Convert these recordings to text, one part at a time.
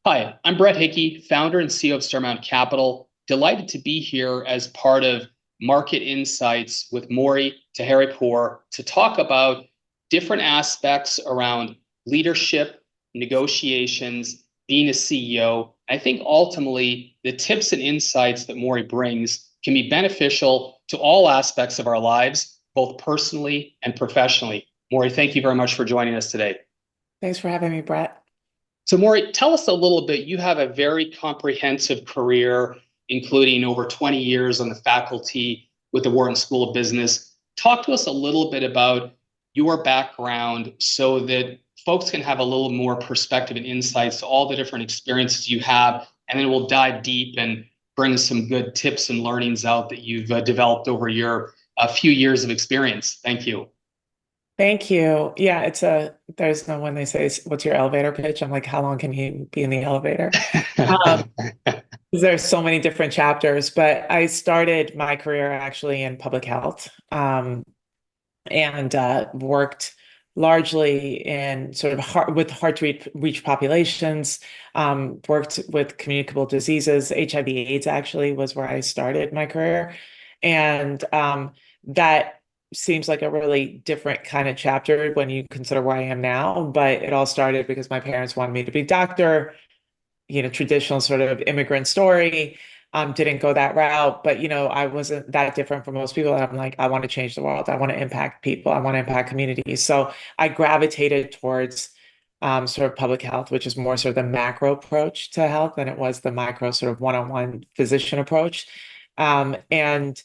Hi, I'm Brett Hickey, founder and CEO of Starmount Capital. Delighted to be here as part of Market Insights with Mori Taheripour to talk about different aspects around leadership, negotiations, being a CEO. I think ultimately the tips and insights that Mori brings can be beneficial to all aspects of our lives, both personally and professionally. Mori, thank you very much for joining us today. Thanks for having me, Brett. So, Maury, tell us a little bit. You have a very comprehensive career, including over 20 years on the faculty with the Wharton School of Business. Talk to us a little bit about your background so that folks can have a little more perspective and insights to all the different experiences you have, and then we'll dive deep and bring some good tips and learnings out that you've developed over your few years of experience. Thank you. Thank you. Yeah, there's no when they say, what's your elevator pitch? I'm like, how long can you be in the elevator? Um, there's so many different chapters, but I started my career actually in public health, and worked largely in sort of with hard to reach populations, worked with communicable diseases. HIV/AIDS actually was where I started my career. And that seems like a really different kind of chapter when you consider where I am now. But it all started because my parents wanted me to be a doctor, traditional sort of immigrant story. Didn't go that route, but I wasn't that different from most people. I'm like, I want to change the world. I want to impact people. I want to impact communities. So I gravitated towards sort of public health, which is more sort of the macro approach to health than it was the micro sort of one-on-one physician approach. And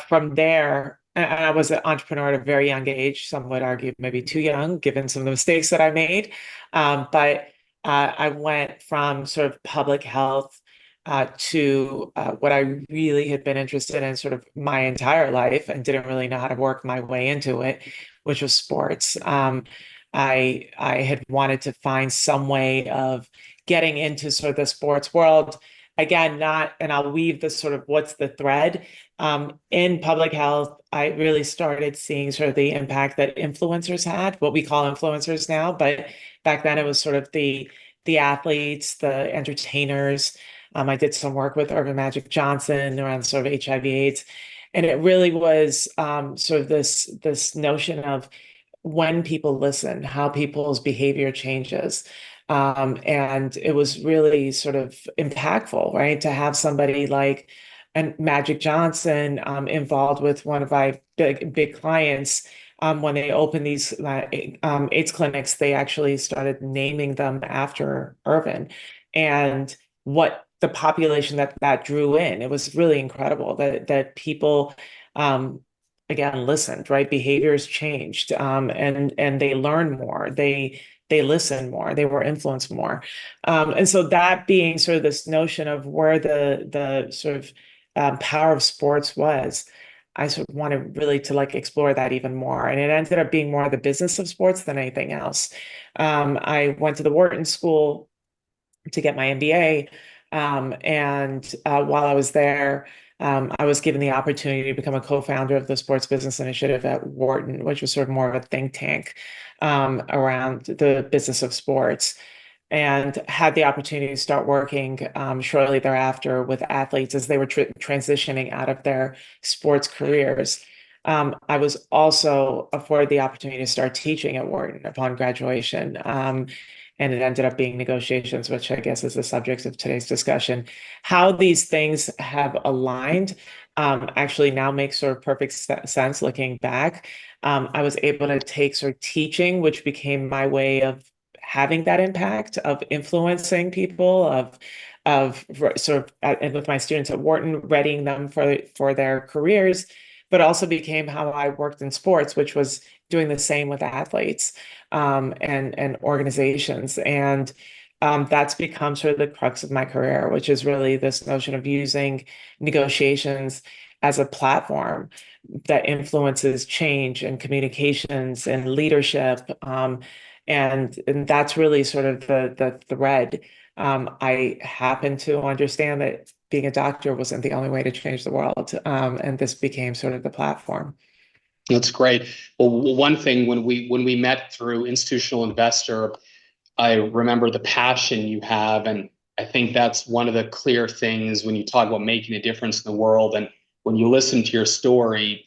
From there, and I was an entrepreneur at a very young age. Some would argue maybe too young, given some of the mistakes that I made. But I went from sort of public health to what I really had been interested in sort of my entire life and didn't really know how to work my way into it, which was sports. I had wanted to find some way of getting into sort of the sports world. Again, not, and I'll weave this sort of what's the thread. In public health, I really started seeing sort of the impact that influencers had, what we call influencers now, but back then it was sort of the athletes, the entertainers. I did some work with Urban Magic Johnson around sort of HIV/AIDS, and it really was sort of this notion of when people listen, how people's behavior changes. And it was really sort of impactful, right? To have somebody like and Magic Johnson involved with one of my big clients. When they opened these AIDS clinics, they actually started naming them after Irvin and what the population that drew in. It was really incredible that people again listened, right? Behaviors changed, and they learned more. They listened more. They were influenced more, and so that being sort of this notion of where the sort of power of sports was. I sort of wanted really to like explore that even more. And it ended up being more the business of sports than anything else. I went to the Wharton School to get my MBA. And While I was there, I was given the opportunity to become a co-founder of the Sports Business Initiative at Wharton, which was sort of more of a think tank around the business of sports, and had the opportunity to start working shortly thereafter with athletes as they were transitioning out of their sports careers. I was also afforded the opportunity to start teaching at Wharton upon graduation. And it ended up being negotiations, which I guess is the subject of today's discussion. How these things have aligned actually now makes sort of perfect sense looking back. I was able to take sort of teaching, which became my way of having that impact, of influencing people, of sort of and with my students at Wharton, readying them for their careers, but also became how I worked in sports, which was doing the same with athletes and organizations. And That's become sort of the crux of my career, which is really this notion of using negotiations as a platform that influences change and communications and leadership. And that's really sort of the thread. I happen to understand that being a doctor wasn't the only way to change the world, and this became sort of the platform. That's great. Well, one thing when we met through institutional investor, I remember the passion you have, and I think that's one of the clear things when you talk about making a difference in the world. And when you listen to your story,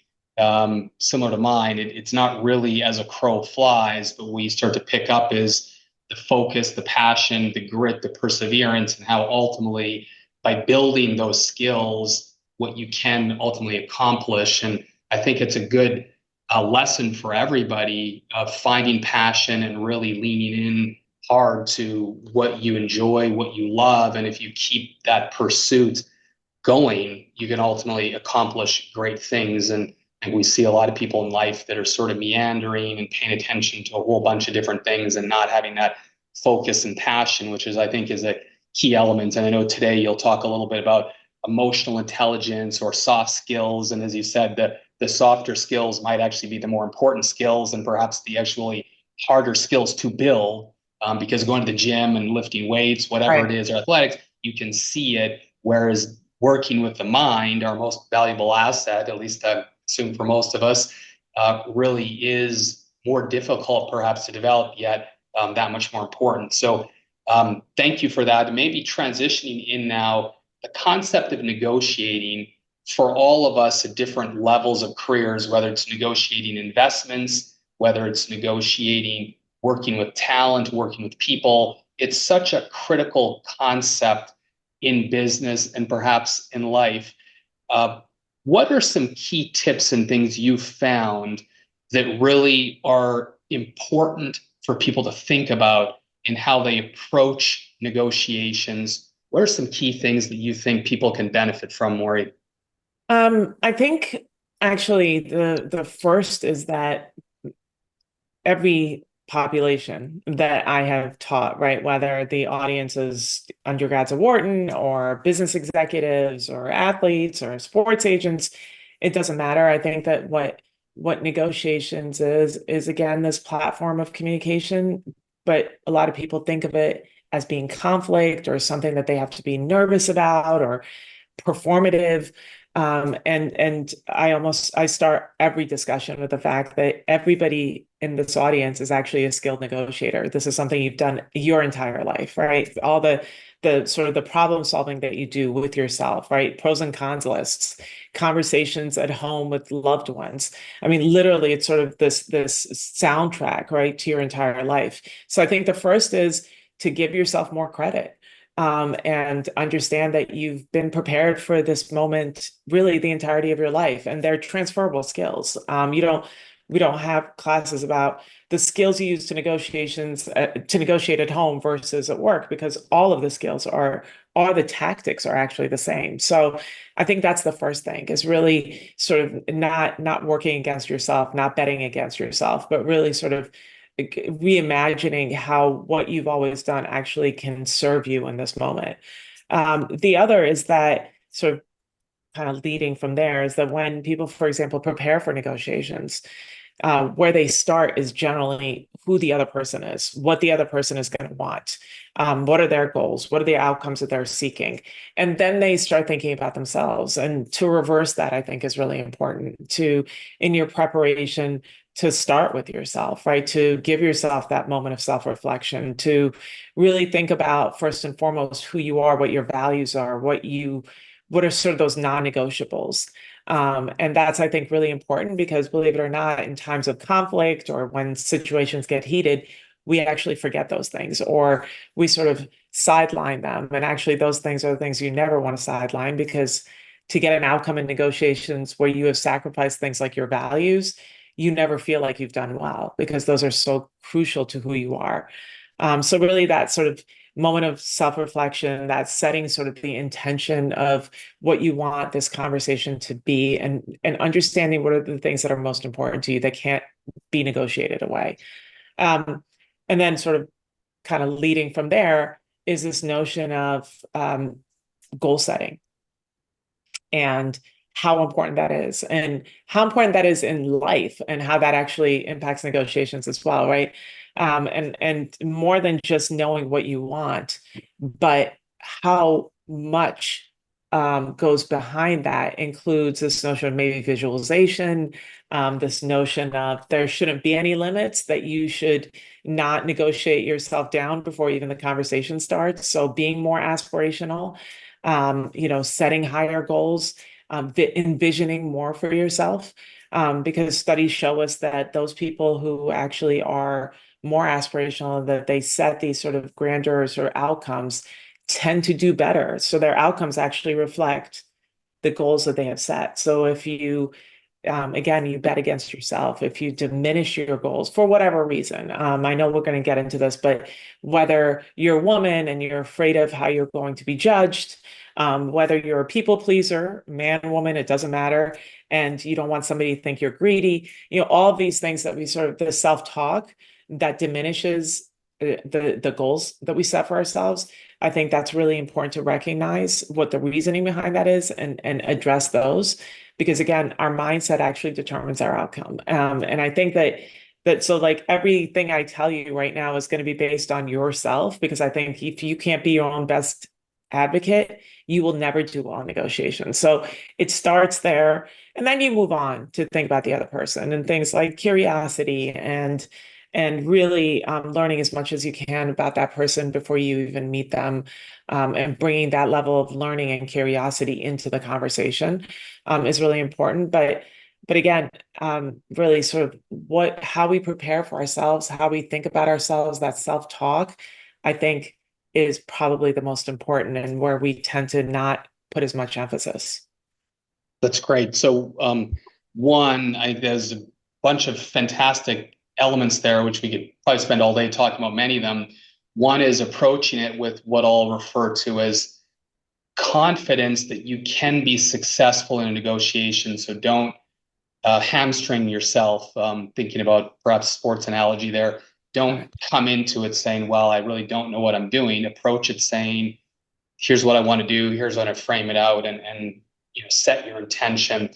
similar to mine, it's not really as a crow flies, but what you start to pick up is the focus, the passion, the grit, the perseverance, and how ultimately by building those skills, what you can ultimately accomplish. And I think it's a good lesson for everybody of finding passion and really leaning in hard to what you enjoy, what you love. And if you keep that pursuit going, you can ultimately accomplish great things. And we see a lot of people in life that are sort of meandering and paying attention to a whole bunch of different things and not having that focus and passion, which is, I think, is a key element. And I know today you'll talk a little bit about emotional intelligence or soft skills. And as you said, the softer skills might actually be the more important skills and perhaps the actually harder skills to build, because going to the gym and lifting weights, whatever it Right. is, or athletics, you can see it. Whereas working with the mind, our most valuable asset, at least I assume for most of us, really is more difficult perhaps to develop, yet that much more important. So thank you for that. And maybe transitioning in now, the concept of negotiating for all of us at different levels of careers, whether it's negotiating investments, whether it's negotiating working with talent, working with people. It's such a critical concept in business and perhaps in life. Uh, what are some key tips and things you've found that really are important for people to think about in how they approach negotiations? What are some key things that you think people can benefit from, Maury? I think actually the first is that every population that I have taught, right, whether the audience is undergrads at Wharton or business executives or athletes or sports agents, it doesn't matter. I think that what negotiations is again this platform of communication, but a lot of people think of it as being conflict or something that they have to be nervous about or performative. And I start every discussion with the fact that everybody in this audience is actually a skilled negotiator. This is something you've done your entire life, right? All the sort of the problem solving that you do with yourself, right? Pros and cons lists, conversations at home with loved ones. I mean, literally, it's sort of this soundtrack, right, to your entire life. So I think the first is to give yourself more credit, and understand that you've been prepared for this moment really the entirety of your life, and they're transferable skills. We don't have classes about the skills you use to negotiate at home versus at work, because all of the skills are the tactics are actually the same. So I think that's the first thing, is really sort of not working against yourself, not betting against yourself, but really sort of reimagining how what you've always done actually can serve you in this moment. The other is that sort of kind of leading from there is that when people, for example, prepare for negotiations, where they start is generally who the other person is, what the other person is going to want, what are their goals, what are the outcomes that they're seeking, and then they start thinking about themselves. And to reverse that, I think, is really important to, in your preparation, to start with yourself, right? To give yourself that moment of self-reflection, to really think about first and foremost who you are, what your values are, what are sort of those non-negotiables. And that's, I think, really important because, believe it or not, in times of conflict or when situations get heated, we actually forget those things, or we sort of sideline them. And actually, those things are the things you never want to sideline, because to get an outcome in negotiations where you have sacrificed things like your values, you never feel like you've done well, because those are so crucial to who you are. So really that sort of moment of self-reflection, that setting sort of the intention of what you want this conversation to be, and understanding what are the things that are most important to you that can't be negotiated away. Um, and then sort of kind of leading from there is this notion of goal setting, and how important that is, and how important that is in life, and how that actually impacts negotiations as well, right? And more than just knowing what you want, but how much goes behind that includes this notion of maybe visualization, this notion of there shouldn't be any limits, that you should not negotiate yourself down before even the conversation starts. So being more aspirational, setting higher goals, envisioning more for yourself, because studies show us that those people who actually are more aspirational, that they set these sort of grander sort of outcomes, tend to do better. So their outcomes actually reflect the goals that they have set. So if you, again, you bet against yourself, if you diminish your goals for whatever reason, I know we're going to get into this, but whether you're a woman and you're afraid of how you're going to be judged, whether you're a people pleaser, man, woman, it doesn't matter, and you don't want somebody to think you're greedy, all of these things that we sort of, the self-talk that diminishes the goals that we set for ourselves. I think that's really important to recognize what the reasoning behind that is, and address those, because again, our mindset actually determines our outcome. And I think that so like everything I tell you right now is going to be based on yourself, because I think if you can't be your own best advocate, you will never do well in negotiations. So it starts there, and then you move on to think about the other person and things like curiosity and really learning as much as you can about that person before you even meet them, and bringing that level of learning and curiosity into the conversation is really important. But again, really sort of how we prepare for ourselves, how we think about ourselves, that self-talk, I think is probably the most important, and where we tend to not put as much emphasis. That's great. So, there's a bunch of fantastic elements there, which we could probably spend all day talking about many of them. One is approaching it with what I'll refer to as confidence that you can be successful in a negotiation. So don't hamstring yourself, thinking about perhaps sports analogy there. Don't come into it saying, well, I really don't know what I'm doing. Approach it saying, here's what I want to do. Here's how I frame it out, and set your intention.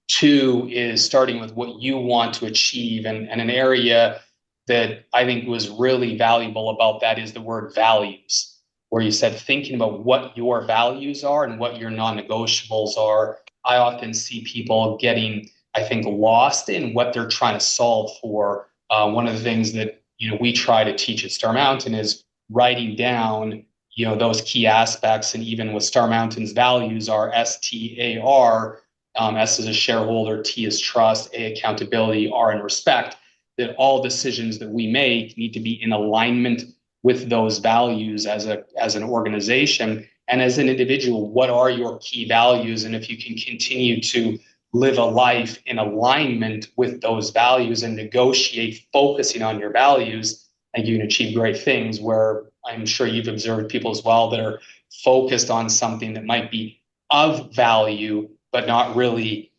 Two is starting with what you want to achieve. And an area that I think was really valuable about that is the word values, where you said thinking about what your values are and what your non-negotiables are. I often see people getting, I think, lost in what they're trying to solve for. One of the things that we try to teach at Star Mountain is writing down those key aspects. And even with Star Mountain's values are STAR. S is a shareholder, T is trust, A accountability, R in respect, that all decisions that we make need to be in alignment with those values as an organization. And as an individual, what are your key values? And if you can continue to live a life in alignment with those values and negotiate focusing on your values, and you can achieve great things. Where I'm sure you've observed people as well that are focused on something that might be of value, but not really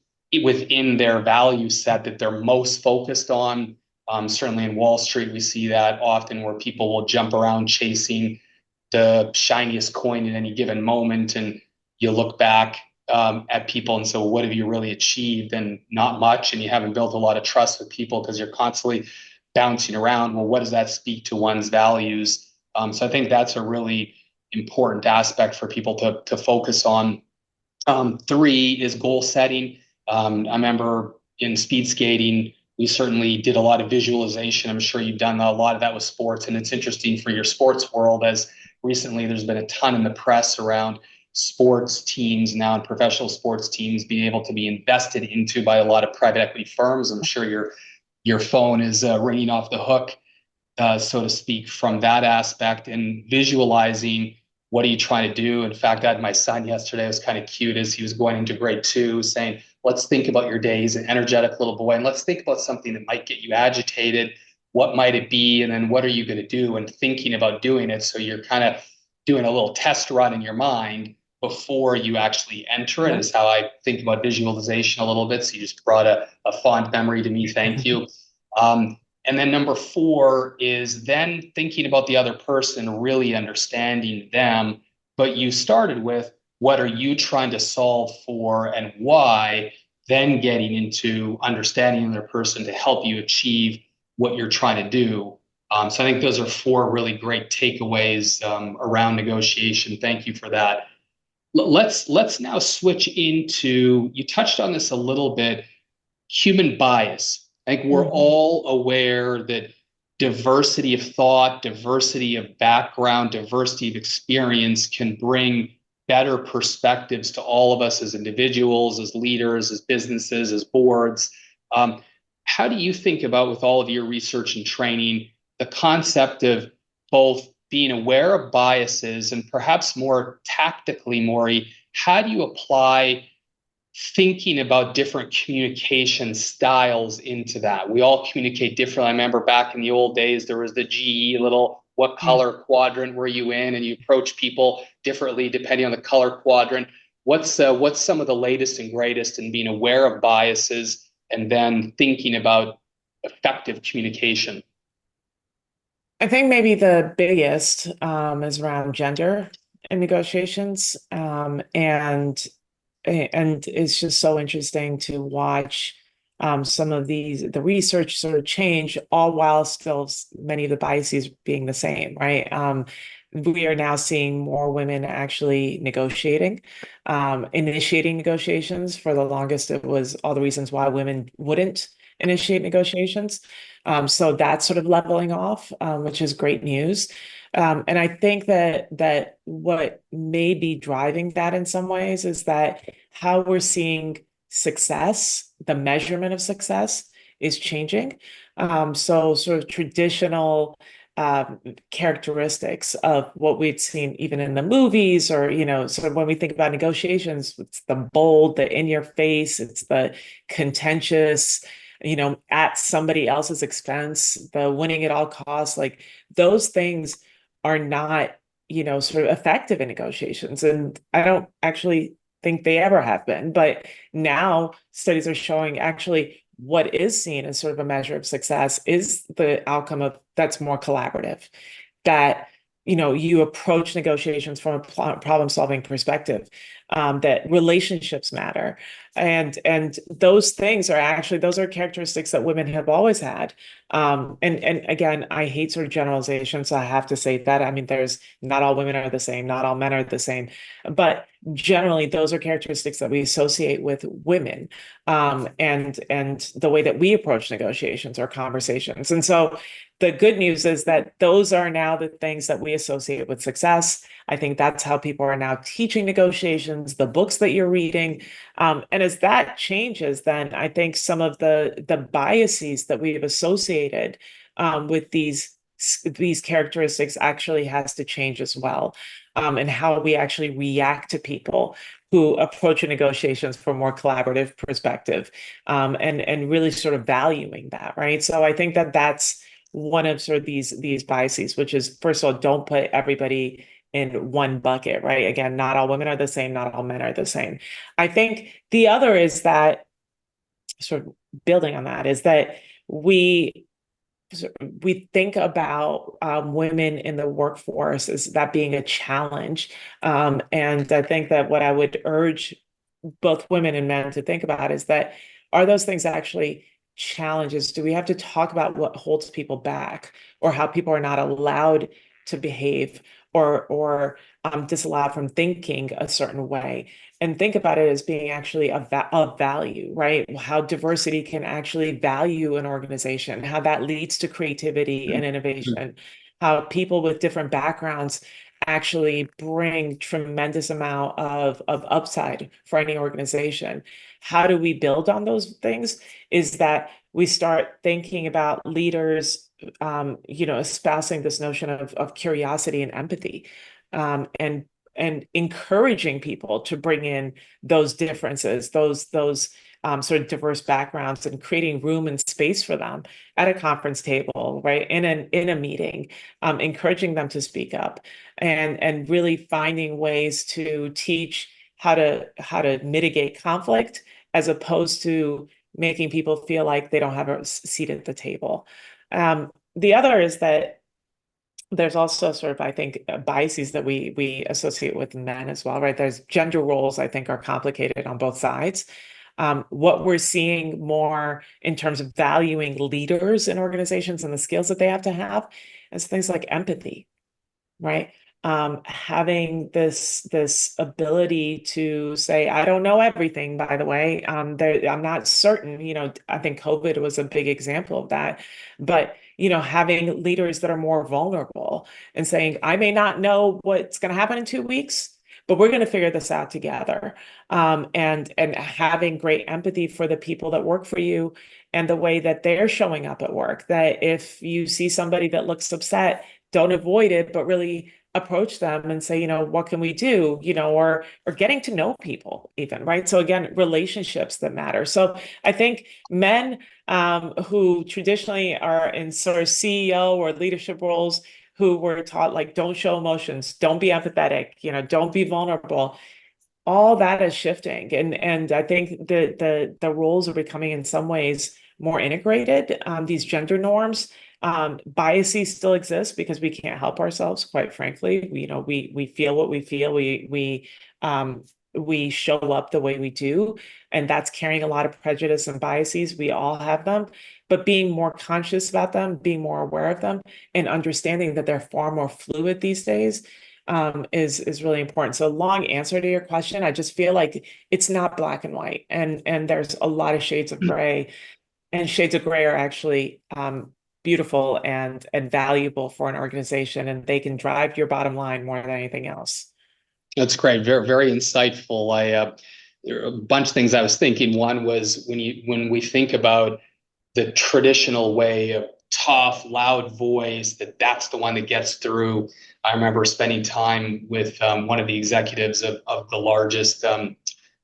within their value set that they're most focused on. Certainly in Wall Street, we see that often, where people will jump around chasing the shiniest coin at any given moment. And you look back at people and say, well, what have you really achieved? And not much. And you haven't built a lot of trust with people because you're constantly bouncing around. Well, what does that speak to one's values? So I think that's a really important aspect for people to focus on. Three is goal setting. I remember in speed skating, we certainly did a lot of visualization. I'm sure you've done a lot of that with sports. And it's interesting for your sports world, as recently there's been a ton in the press around sports teams now, and professional sports teams being able to be invested into by a lot of private equity firms. I'm sure your phone is ringing off the hook, so to speak, from that aspect, and visualizing what are you trying to do. In fact, I had my son yesterday. It was kind of cute as he was going into grade 2, saying, let's think about your day. He's an energetic little boy, and let's think about something that might get you agitated. What might it be? And then what are you going to do? And thinking about doing it. So you're kind of doing a little test run in your mind before you actually enter it, is how I think about visualization a little bit. So you just brought a fond memory to me. Thank you. And then number 4 is then thinking about the other person, really understanding them. But you started with, what are you trying to solve for and why? Then getting into understanding the other person to help you achieve what you're trying to do. So I think those are 4 really great takeaways around negotiation. Thank you for that. Let's now switch into, you touched on this a little bit, human bias. I think we're Mhm. all aware that diversity of thought, diversity of background, diversity of experience can bring better perspectives to all of us as individuals, as leaders, as businesses, as boards. Um, how do you think about, with all of your research and training, the concept of both being aware of biases and perhaps more tactically, Maury, how do you apply thinking about different communication styles into that? We all communicate differently. I remember back in the old days, there was the GE little, what Mm. color quadrant were you in? And you approach people differently depending on the color quadrant. What's some of the latest and greatest in being aware of biases and then thinking about effective communication? I think maybe the biggest is around gender in negotiations, and it's just so interesting to watch some of the research sort of change, all while still many of the biases being the same, right? We are now seeing more women actually negotiating, initiating negotiations. For the longest, it was all the reasons why women wouldn't initiate negotiations. So that's sort of leveling off, which is great news. And I think that what may be driving that in some ways is that how we're seeing success, the measurement of success is changing. So sort of traditional characteristics of what we'd seen even in the movies, or, sort of when we think about negotiations, it's the bold, the in your face, it's the contentious, at somebody else's expense, the winning at all costs, like those things are not, sort of effective in negotiations. And I don't actually think they ever have been. But now studies are showing actually what is seen as sort of a measure of success is the outcome of that's more collaborative, that you approach negotiations from a problem solving perspective, that relationships matter, and those things are actually, those are characteristics that women have always had. And again, I hate sort of generalizations, so I have to say that, I mean, there's not all women are the same, not all men are the same, but generally those are characteristics that we associate with women, and the way that we approach negotiations or conversations. And so the good news is that those are now the things that we associate with success. I think that's how people are now teaching negotiations, the books that you're reading. And as that changes, then I think some of the biases that we've associated with these characteristics actually has to change as well. And how we actually react to people who approach negotiations from a more collaborative perspective, and really sort of valuing that, right? So I think that that's one of sort of these biases, which is, first of all, don't put everybody in one bucket, right? Again, not all women are the same, not all men are the same. I think the other is that, sort of building on that, is that we we think about women in the workforce as that being a challenge. And I think that what I would urge both women and men to think about is that, are those things actually challenges? Do we have to talk about what holds people back, or how people are not allowed to behave, or disallowed from thinking a certain way? And think about it as being actually of value, right? How diversity can actually value an organization, how that leads to creativity and innovation, how people with different backgrounds actually bring tremendous amount of upside for any organization. How do we build on those things? Is that we start thinking about leaders, espousing this notion of curiosity and empathy, and encouraging people to bring in those differences, those sort of diverse backgrounds, and creating room and space for them at a conference table, right? In a meeting, encouraging them to speak up, and really finding ways to teach how to mitigate conflict, as opposed to making people feel like they don't have a seat at the table. The other is that there's also sort of, I think, biases that we associate with men as well, right? There's gender roles, I think, are complicated on both sides. What we're seeing more in terms of valuing leaders in organizations and the skills that they have to have is things like empathy, right? having this ability to say, I don't know everything, by the way. I'm not certain, I think COVID was a big example of that. But, having leaders that are more vulnerable and saying, I may not know what's going to happen in 2 weeks, but we're going to figure this out together. And having great empathy for the people that work for you and the way that they're showing up at work. That if you see somebody that looks upset, don't avoid it, but really approach them and say, what can we do? Or getting to know people even, right? So again, relationships that matter. So I think men who traditionally are in sort of CEO or leadership roles, who were taught like, don't show emotions, don't be empathetic, don't be vulnerable. All that is shifting, and I think the roles are becoming in some ways more integrated. These gender norms, biases still exist because we can't help ourselves, quite frankly. We feel what we feel. We show up the way we do, and that's carrying a lot of prejudice and biases. We all have them, but being more conscious about them, being more aware of them, and understanding that they're far more fluid these days is really important. So long answer to your question. I just feel like it's not black and white, and there's a lot of shades of gray, and shades of gray are actually beautiful and valuable for an organization, and they can drive your bottom line more than anything else. That's great. Very, very insightful. There are a bunch of things I was thinking. One was when we think about the traditional way of tough, loud voice, that's the one that gets through. I remember spending time with one of the executives of the largest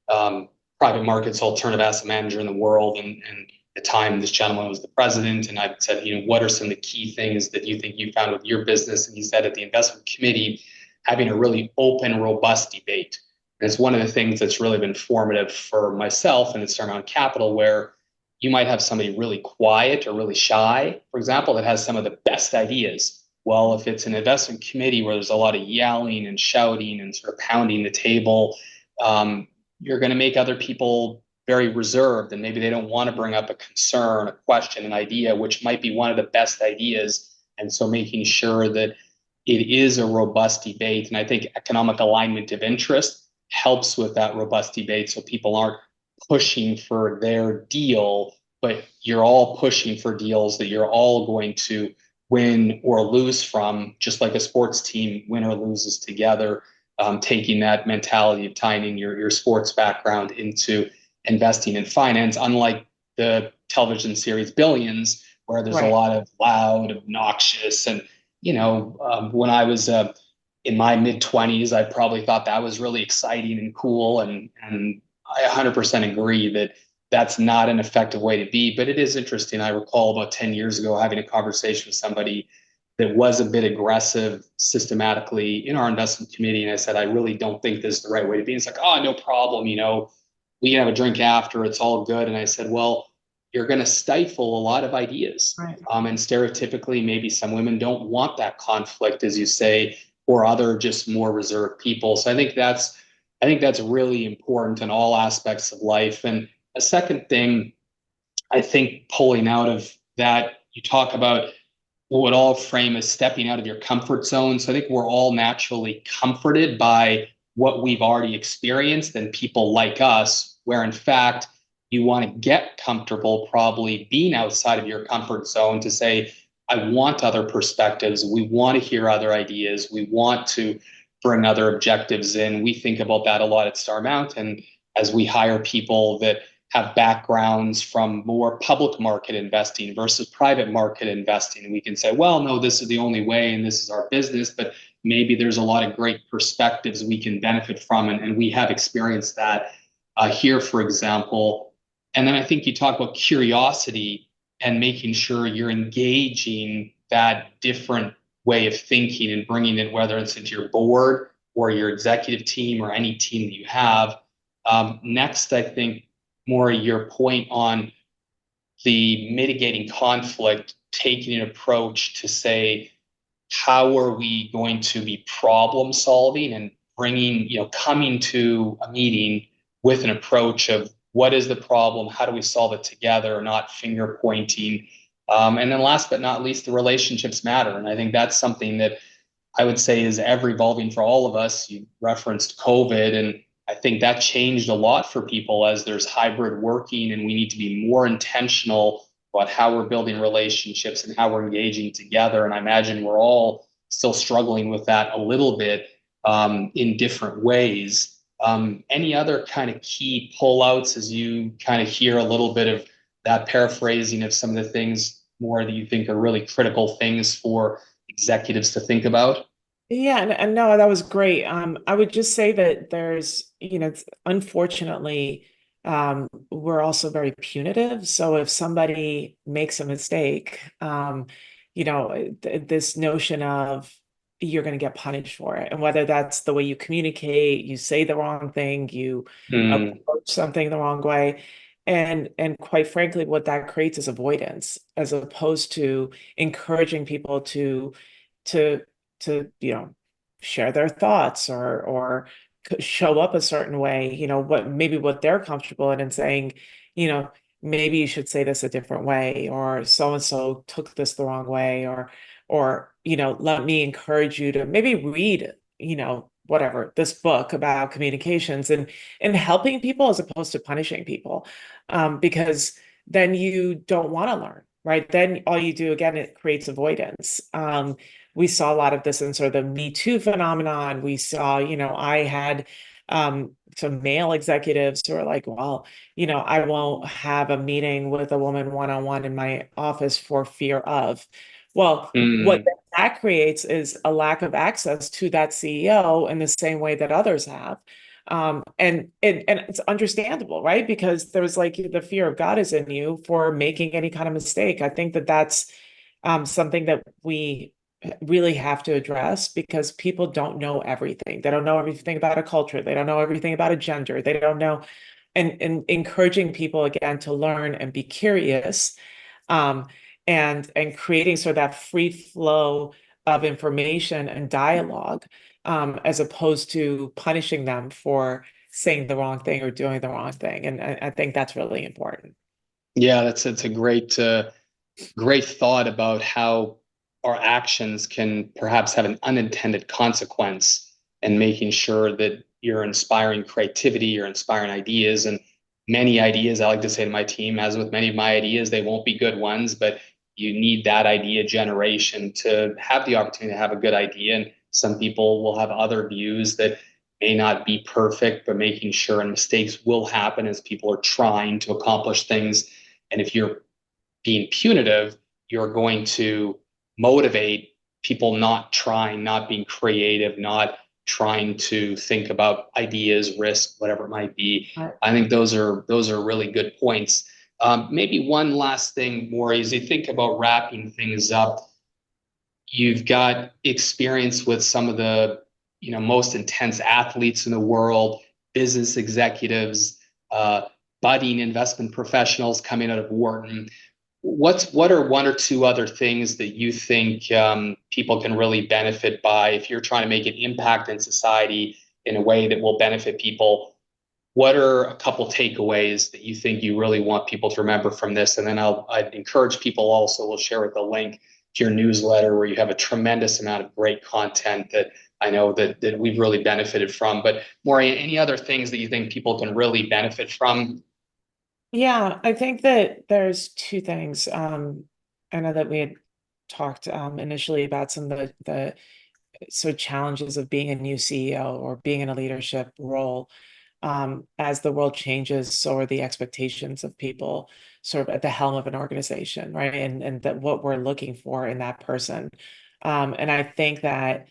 private markets alternative asset manager in the world. And at the time, this gentleman was the president. And I said, what are some of the key things that you think you found with your business? And he said at the investment committee, having a really open, robust debate. And it's one of the things that's really been formative for myself and at Starmount Capital, where you might have somebody really quiet or really shy, for example, that has some of the best ideas. Well, if it's an investment committee where there's a lot of yelling and shouting and sort of pounding the table, you're going to make other people very reserved, and maybe they don't want to bring up a concern, a question, an idea, which might be one of the best ideas. And so making sure that it is a robust debate. And I think economic alignment of interest helps with that robust debate, so people aren't pushing for their deal, but you're all pushing for deals that you're all going to win or lose from, just like a sports team win or loses together. Taking that mentality of tying your sports background into investing in finance, unlike the television series Billions, where there's a lot of loud, obnoxious, and when I was in my mid-20s, I probably thought that was really exciting and cool, and I 100% agree that that's not an effective way to be. But it is interesting. I recall about 10 years ago having a conversation with somebody that was a bit aggressive systematically in our investment committee. And I said, I really don't think this is the right way to be. And it's like, oh, no problem. We can have a drink after. It's all good. And I said, well, you're going to stifle a lot of ideas. Right. And stereotypically, maybe some women don't want that conflict, as you say, or other just more reserved people. So I think that's really important in all aspects of life. And a second thing, I think pulling out of that, you talk about what would all frame as stepping out of your comfort zone. So I think we're all naturally comforted by what we've already experienced and people like us, where in fact you want to get comfortable probably being outside of your comfort zone to say, I want other perspectives. We want to hear other ideas. We want to bring other objectives in. We think about that a lot at Starmount. And as we hire people that have backgrounds from more public market investing versus private market investing, we can say, well, no, this is the only way and this is our business, but maybe there's a lot of great perspectives we can benefit from. And we have experienced that here, for example. And then I think you talk about curiosity and making sure you're engaging that different way of thinking and bringing it, whether it's into your board or your executive team or any team that you have. Next, I think, Maury, your point on the mitigating conflict, taking an approach to say, how are we going to be problem solving and coming to a meeting with an approach of what is the problem? How do we solve it together, not finger pointing? And then last but not least, the relationships matter. And I think that's something that I would say is ever evolving for all of us. You referenced COVID, and I think that changed a lot for people as there's hybrid working, and we need to be more intentional about how we're building relationships and how we're engaging together. And I imagine we're all still struggling with that a little bit in different ways. Any other kind of key pullouts as you kind of hear a little bit of that paraphrasing of some of the things more that you think are really critical things for executives to think about? Yeah, and no, that was great. I would just say that there's, unfortunately, we're also very punitive. So if somebody makes a mistake, this notion of you're going to get punished for it, and whether that's the way you communicate, you say the wrong thing, you Mm, approach something the wrong way, and quite frankly, what that creates is avoidance, as opposed to encouraging people to share their thoughts or show up a certain way, what they're comfortable in, and saying, you know maybe you should say this a different way, or so and so took this the wrong way, or let me encourage you to maybe read, whatever, this book about communications, and helping people as opposed to punishing people, because then you don't want to learn, right? Then all you do, again, it creates avoidance. We saw a lot of this in sort of the Me Too phenomenon. We saw, I had some male executives who are like, well, I won't have a meeting with a woman one-on-one in my office for fear of. Well, what mm, that creates is a lack of access to that CEO in the same way that others have. And it's understandable, right? Because there's like the fear of God is in you for making any kind of mistake. I think that that's something that we really have to address, because people don't know everything. They don't know everything about a culture. They don't know everything about a gender. They don't know, and encouraging people again to learn and be curious, um, and creating sort of that free flow of information and dialogue, as opposed to punishing them for saying the wrong thing or doing the wrong thing. And I think that's really important. yeah, that's a great thought about how our actions can perhaps have an unintended consequence, and making sure that you're inspiring creativity, you're inspiring ideas. And many ideas, I like to say to my team, as with many of my ideas, they won't be good ones, but you need that idea generation to have the opportunity to have a good idea. And some people will have other views that may not be perfect, but making sure, and mistakes will happen as people are trying to accomplish things. And if you're being punitive, you're going to motivate people not trying, not being creative, not trying to think about ideas, risk, whatever it might be. I think those are really good points. Maybe one last thing, Maury, as you think about wrapping things up, you've got experience with some of the most intense athletes in the world, business executives, uh, budding investment professionals coming out of Wharton. What are one or two other things that you think people can really benefit by if you're trying to make an impact in society in a way that will benefit people? What are a couple takeaways that you think you really want people to remember from this? And then I'd encourage people also, we'll share with the link to your newsletter where you have a tremendous amount of great content that I know that we've really benefited from. But Maury, any other things that you think people can really benefit from? Yeah, I think that there's two things. I know that we had talked initially about some of the sort of challenges of being a new CEO or being in a leadership role. As the world changes, so are the expectations of people sort of at the helm of an organization, right? And that what we're looking for in that person. And I think that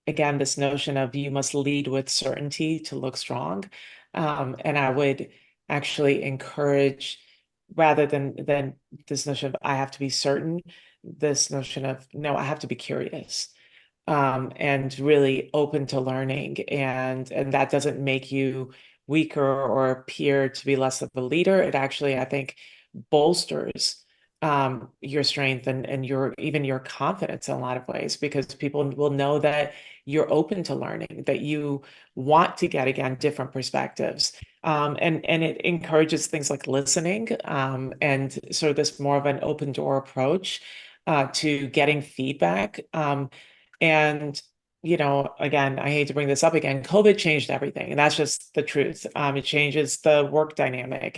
again, this notion of you must lead with certainty to look strong. And I would actually encourage, rather than this notion of I have to be certain, this notion of no, I have to be curious, and really open to learning. And that doesn't make you weaker or appear to be less of a leader. It actually, I think, bolsters your strength and your even your confidence in a lot of ways, because people will know that you're open to learning, that you want to get again different perspectives. And it encourages things like listening, and sort of this more of an open door approach to getting feedback. And, again, I hate to bring this up again, COVID changed everything, and that's just the truth. It changes the work dynamic.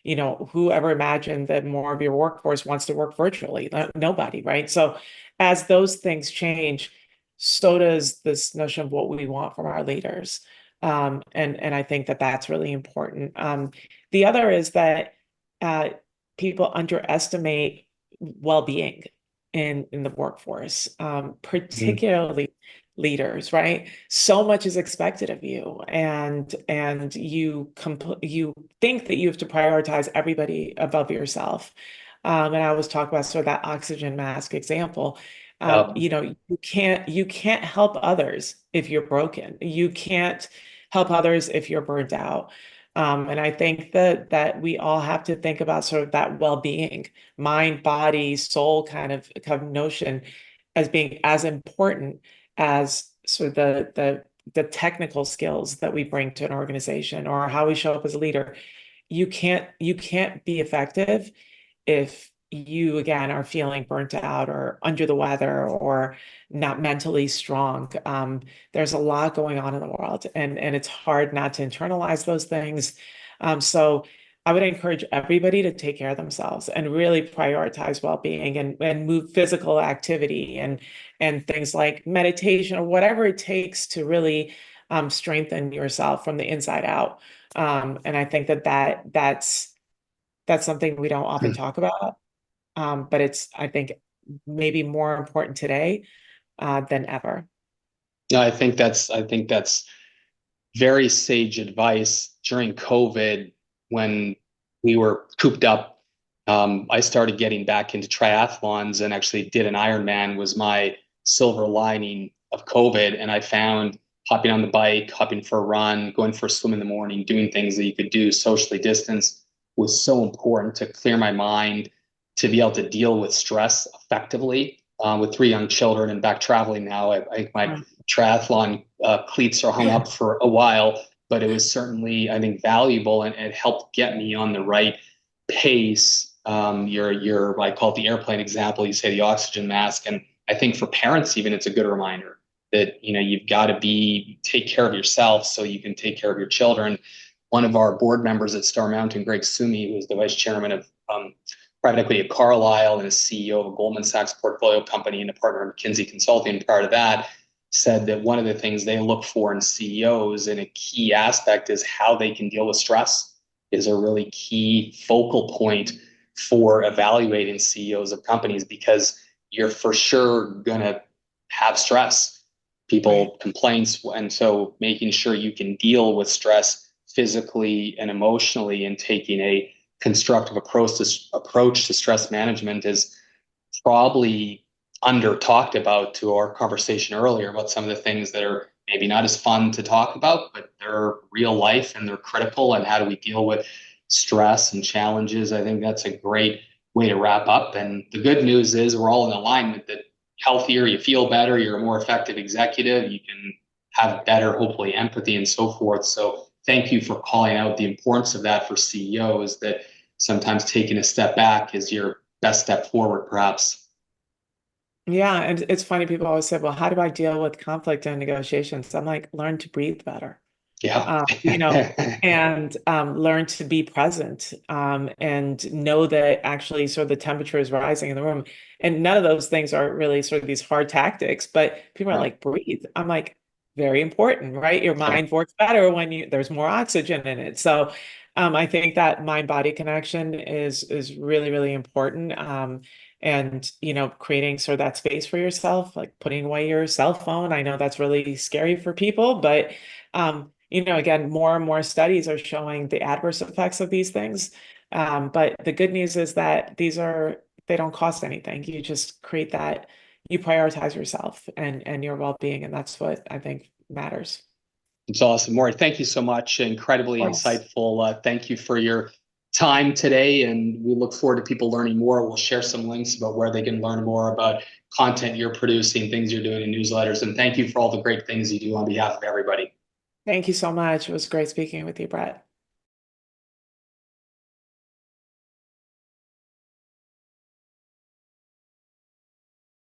Whoever imagined that more of your workforce wants to work virtually? Nobody, right? So as those things change, so does this notion of what we want from our leaders. And I think that that's really important. The other is that people underestimate well-being in the workforce, Mhm. particularly leaders, right? So much is expected of you, and you think that you have to prioritize everybody above yourself. And I always talk about sort of that oxygen mask example. Um, You can't help others if you're broken. You can't help others if you're burnt out. And I think that we all have to think about sort of that well-being, mind, body, soul kind of notion as being as important as sort of the technical skills that we bring to an organization or how we show up as a leader. You can't be effective if you again are feeling burnt out or under the weather or not mentally strong. There's a lot going on in the world, and it's hard not to internalize those things. So I would encourage everybody to take care of themselves and really prioritize well-being and move physical activity and things like meditation or whatever it takes to really strengthen yourself from the inside out. And I think that's something we don't often talk about. But it's, I think, maybe more important today than ever. no, I think that's very sage advice during COVID when we were cooped up. I started getting back into triathlons and actually did an Ironman was my silver lining of COVID. And I found hopping on the bike, hopping for a run, going for a swim in the morning, doing things that you could do socially distanced was so important to clear my mind, to be able to deal with stress effectively. With three young children and back traveling now, my Mm. triathlon cleats are hung up for a while, but it was certainly, I think, valuable and it helped get me on the right pace. I call it the airplane example. You say the oxygen mask, and I think for parents even, it's a good reminder that you've got to take care of yourself so you can take care of your children. One of our board members at Star Mountain, Greg Sumi, who is the vice chairman of private equity at Carlyle and is CEO of a Goldman Sachs portfolio company and a partner of McKinsey Consulting prior to that, said that one of the things they look for in CEOs and a key aspect is how they can deal with stress is a really key focal point for evaluating CEOs of companies because you're for sure going to have stress, Right. people complaints. And so making sure you can deal with stress physically and emotionally and taking a constructive approach to stress management is probably under talked about to our conversation earlier about some of the things that are maybe not as fun to talk about, but they're real life and they're critical. And how do we deal with stress and challenges? I think that's a great way to wrap up. And the good news is we're all in alignment that healthier, you feel better, you're a more effective executive, you can have better, hopefully, empathy and so forth. So thank you for calling out the importance of that for CEOs, that sometimes taking a step back is your best step forward, perhaps. Yeah, and it's funny, people always say, well, how do I deal with conflict and negotiations? I'm like, learn to breathe better. Yeah. um, you know, and learn to be present, and know that actually sort of the temperature is rising in the room. And none of those things are really sort of these hard tactics, but people are Yeah. like, breathe. I'm like, very important, right? Your Yeah. mind works better when there's more oxygen in it. So I think that mind-body connection is really, really important. And creating sort of that space for yourself, like putting away your cell phone. I know that's really scary for people, but again, more and more studies are showing the adverse effects of these things. But the good news is that they don't cost anything. You just you prioritize yourself and your well-being, and that's what I think matters. It's awesome. Maury, thank you so much. Incredibly Of course. insightful. Thank you for your time today. And we look forward to people learning more. We'll share some links about where they can learn more about content you're producing, things you're doing in newsletters. And thank you for all the great things you do on behalf of everybody. Thank you so much. It was great speaking with you, Brett.